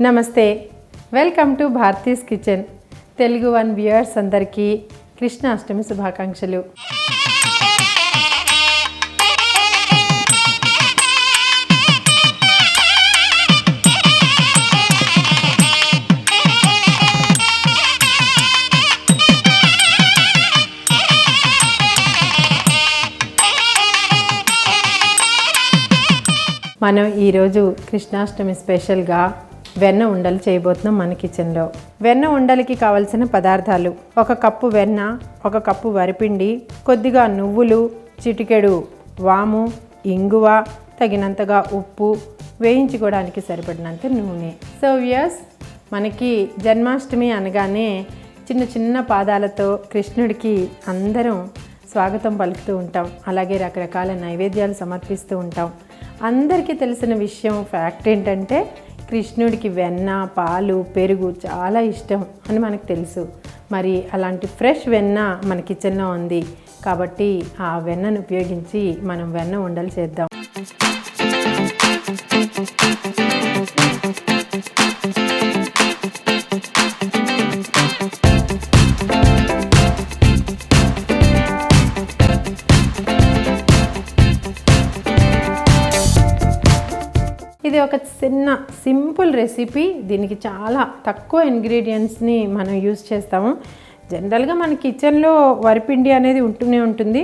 నమస్తే, welcome to Bharati's kitchen. Telugu one viewers అందరికీ కృష్ణాష్టమి శుభాకాంక్షలు. మనం ఈరోజు కృష్ణాష్టమి స్పెషల్గా వెన్న ఉండలు చేయబోతున్నాం మన కిచెన్లో. వెన్న ఉండలకి కావలసిన పదార్థాలు: 1 కప్పు వెన్న, 1 కప్పు వరిపిండి, కొద్దిగా నువ్వులు, చిటికెడు వాము, ఇంగువ, తగినంతగా ఉప్పు, వేయించుకోవడానికి సరిపడినంత నూనె. సో వ్యూయర్స్, మనకి జన్మాష్టమి అనగానే చిన్న చిన్న పాదాలతో కృష్ణుడికి అందరం స్వాగతం పలుకుతూ ఉంటాం. అలాగే రకరకాల నైవేద్యాలు సమర్పిస్తూ ఉంటాం. అందరికీ తెలిసిన విషయం, ఫ్యాక్ట్ ఏంటంటే కృష్ణుడికి వెన్న, పాలు, పెరుగు చాలా ఇష్టం అని మనకు తెలుసు. మరి అలాంటి ఫ్రెష్ వెన్న మన కిచెన్లో ఉంది కాబట్టి ఆ వెన్నను ఉపయోగించి మనం వెన్న ఉండలు చేద్దాం. ఇది ఒక చిన్న సింపుల్ రెసిపీ. దీనికి చాలా తక్కువ ఇంగ్రీడియంట్స్ని మనం యూజ్ చేస్తాము. జనరల్గా మన కిచెన్లో వరిపిండి అనేది ఉంటూనే ఉంటుంది.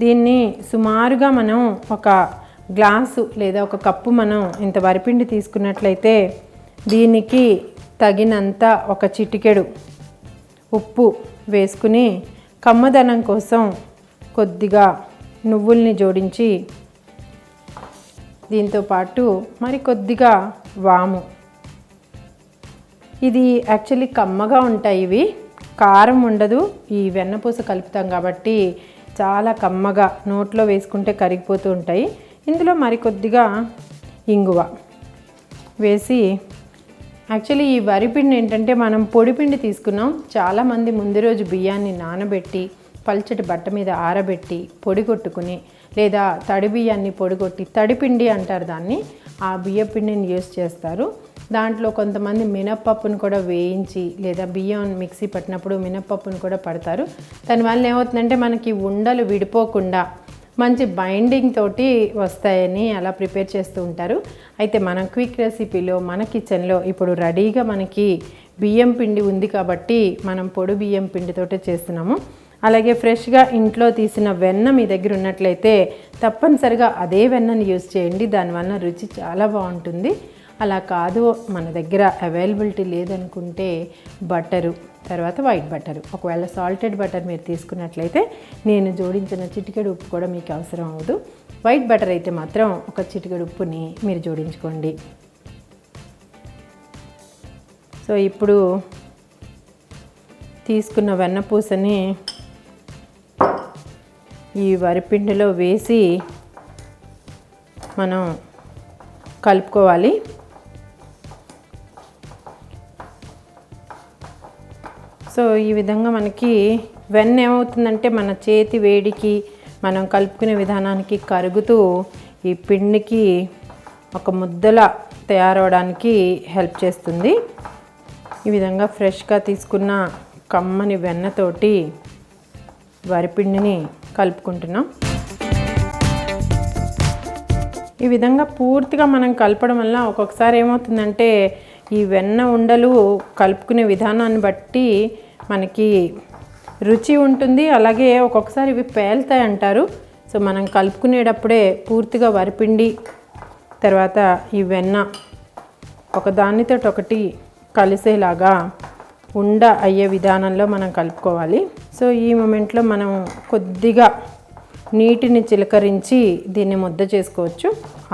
దీన్ని సుమారుగా మనం 1 గ్లాసు లేదా 1 కప్పు మనం ఇంత వరిపిండి తీసుకున్నట్లయితే దీనికి తగినంత 1 చిటికెడు ఉప్పు వేసుకుని కమ్మదనం కోసం కొద్దిగా నువ్వుల్ని జోడించి దీంతోపాటు మరి కొద్దిగా వాము. ఇది యాక్చువల్లీ కమ్మగా ఉంటాయి, ఇవి కారం ఉండదు. ఈ వెన్నపూస కలుపుతాం కాబట్టి చాలా కమ్మగా నోట్లో వేసుకుంటే కరిగిపోతూ ఉంటాయి. ఇందులో మరి కొద్దిగా ఇంగువ వేసి, యాక్చువల్లీ ఈ వరిపిండి ఏంటంటే మనం పొడిపిండి తీసుకున్నాం. చాలామంది ముందు రోజు బియ్యాన్ని నానబెట్టి పల్చటి బట్ట మీద ఆరబెట్టి పొడి కొట్టుకుని, లేదా తడి బియ్యాన్ని పొడిగొట్టి తడిపిండి అంటారు దాన్ని, ఆ బియ్య పిండిని యూస్ చేస్తారు. దాంట్లో కొంతమంది మినప్పప్పును కూడా వేయించి లేదా బియ్యం మిక్సీ పట్టినప్పుడు మినప్పప్పును కూడా పడతారు. దానివల్ల ఏమవుతుందంటే మనకి ఉండలు విడిపోకుండా మంచి బైండింగ్ తోటి వస్తాయని అలా ప్రిపేర్ చేస్తూ ఉంటారు. అయితే మనం క్విక్ రెసిపీలో మన కిచెన్లో ఇప్పుడు రెడీగా మనకి బియ్యం పిండి ఉంది కాబట్టి మనం పొడి బియ్యం పిండితోటే చేస్తున్నాము. అలాగే ఫ్రెష్గా ఇంట్లో తీసిన వెన్న మీ దగ్గర ఉన్నట్లయితే తప్పనిసరిగా అదే వెన్నని యూజ్ చేయండి. దానివల్ల రుచి చాలా బాగుంటుంది. అలా కాదు, మన దగ్గర అవైలబిలిటీ లేదనుకుంటే బటరు, తర్వాత వైట్ బటరు, ఒకవేళ సాల్టెడ్ బటర్ మీరు తీసుకున్నట్లయితే నేను జోడించిన చిటికెడు ఉప్పు కూడా మీకు అవసరం అవ్వదు. వైట్ బటర్ అయితే మాత్రం 1 చిటికెడు ఉప్పుని మీరు జోడించుకోండి. సో ఇప్పుడు తీసుకున్న వెన్నపూసని ఈ వరిపిండిలో వేసి మనం కలుపుకోవాలి. సో ఈ విధంగా మనకి వెన్న ఏమవుతుందంటే మన చేతి వేడికి మనం కలుపుకునే విధానానికి కరుగుతూ ఈ పిండికి ఒక ముద్దలా తయారవడానికి హెల్ప్ చేస్తుంది. ఈ విధంగా ఫ్రెష్గా తీసుకున్న కమ్మని వెన్నతోటి వరిపిండిని కలుపుకుంటున్నాం. ఈ విధంగా పూర్తిగా మనం కలపడం వల్ల ఒక్కొక్కసారి ఏమవుతుందంటే ఈ వెన్న ఉండలు కలుపుకునే విధానాన్ని బట్టి మనకి రుచి ఉంటుంది. అలాగే ఒక్కొక్కసారి ఇవి పేలుతాయి అంటారు. సో మనం కలుపుకునేటప్పుడే పూర్తిగా వరిపిండి తర్వాత ఈ వెన్న ఒకదానితో ఒకటి కలిసేలాగా ఉండ అయ్యే విధానంలో మనం కలుపుకోవాలి. సో ఈ మూమెంట్లో మనం కొద్దిగా నీటిని చిలకరించి దీన్ని ముద్ద చేసుకోవచ్చు.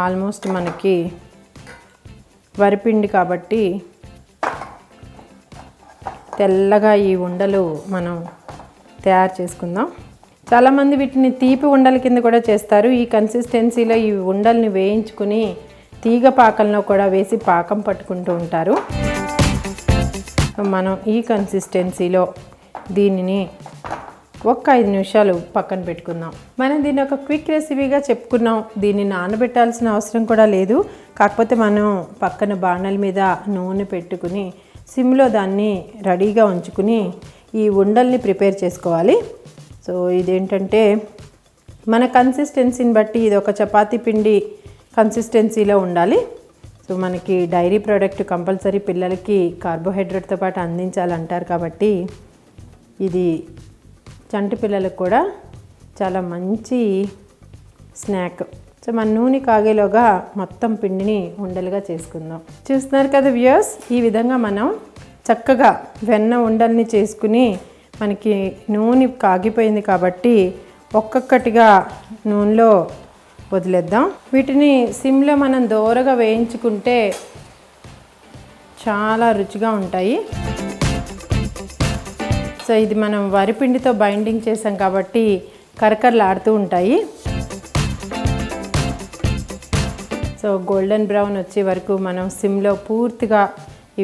ఆల్మోస్ట్ మనకి వరిపిండి కాబట్టి తెల్లగా ఈ ఉండలు మనం తయారు చేసుకుందాం. చాలామంది వీటిని తీపి ఉండల కింద కూడా చేస్తారు. ఈ కన్సిస్టెన్సీలో ఈ ఉండల్ని వేయించుకుని తీగ పాకంలో కూడా వేసి పాకం పట్టుకుంటూ ఉంటారు. మనం ఈ కన్సిస్టెన్సీలో దీనిని ఒక 5 నిమిషాలు పక్కన పెట్టుకుందాం. మనం దీన్ని ఒక క్విక్ రెసిపీగా చెప్పుకున్నాం. దీన్ని నానబెట్టాల్సిన అవసరం కూడా లేదు. కాకపోతే మనం పక్కన బాణల మీద నూనె పెట్టుకుని సిమ్లో దాన్ని రెడీగా ఉంచుకుని ఈ ఉండల్ని ప్రిపేర్ చేసుకోవాలి. సో ఇదేంటంటే మన కన్సిస్టెన్సీని బట్టి ఇది ఒక చపాతీ పిండి కన్సిస్టెన్సీలో ఉండాలి. సో మనకి డైరీ ప్రోడక్ట్ కంపల్సరీ పిల్లలకి కార్బోహైడ్రేట్తో పాటు అందించాలంటారు కాబట్టి ఇది చంటి పిల్లలకు కూడా చాలా మంచి స్నాక్. సో మన నూనె కాగేలోగా మొత్తం పిండిని ఉండలుగా చేసుకుందాం. చూస్తున్నారు కదా వ్యూయర్స్, ఈ విధంగా మనం చక్కగా వెన్న ఉండల్ని చేసుకుని మనకి నూనె కాగిపోయింది కాబట్టి ఒక్కొక్కటిగా నూనెలో వదిలేద్దాం. వీటిని సిమ్లో మనం దోరగా వేయించుకుంటే చాలా రుచిగా ఉంటాయి. సో ఇది మనం వరిపిండితో బైండింగ్ చేసాం కాబట్టి కరకరలాడుతూ ఉంటాయి. సో గోల్డెన్ బ్రౌన్ వచ్చే వరకు మనం సిమ్లో పూర్తిగా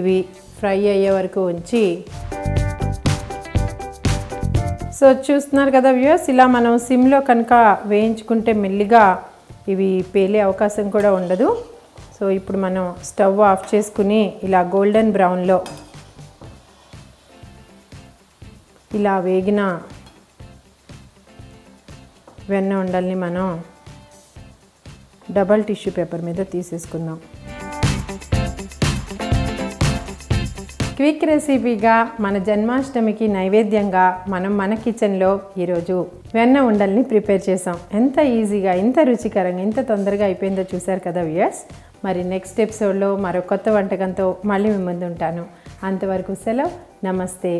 ఇవి ఫ్రై అయ్యే వరకు ఉంచి, సో చూస్తున్నారు కదా వ్యూయర్స్, ఇలా మనం సిమ్లో కనుక వేయించుకుంటే మెల్లిగా ఇవి పేలే అవకాశం కూడా ఉండదు. సో ఇప్పుడు మనం స్టవ్ ఆఫ్ చేసుకుని ఇలా గోల్డెన్ బ్రౌన్లో ఇలా వేగిన వెన్న ఉండల్ని మనం డబల్ టిష్యూ పేపర్ మీద తీసేసుకుందాం. క్విక్ రెసిపీగా మన జన్మాష్టమికి నైవేద్యంగా మనం మన కిచెన్లో ఈరోజు వెన్న ఉండల్ని ప్రిపేర్ చేసాం. ఎంత ఈజీగా, ఎంత రుచికరంగా, ఎంత తొందరగా అయిపోయిందో చూసారు కదా వ్యూయర్స్. మరి నెక్స్ట్ ఎపిసోడ్లో మరో కొత్త వంటకంతో మళ్ళీ మీ ముందు ఉంటాను. అంతవరకు సెలవు, నమస్తే.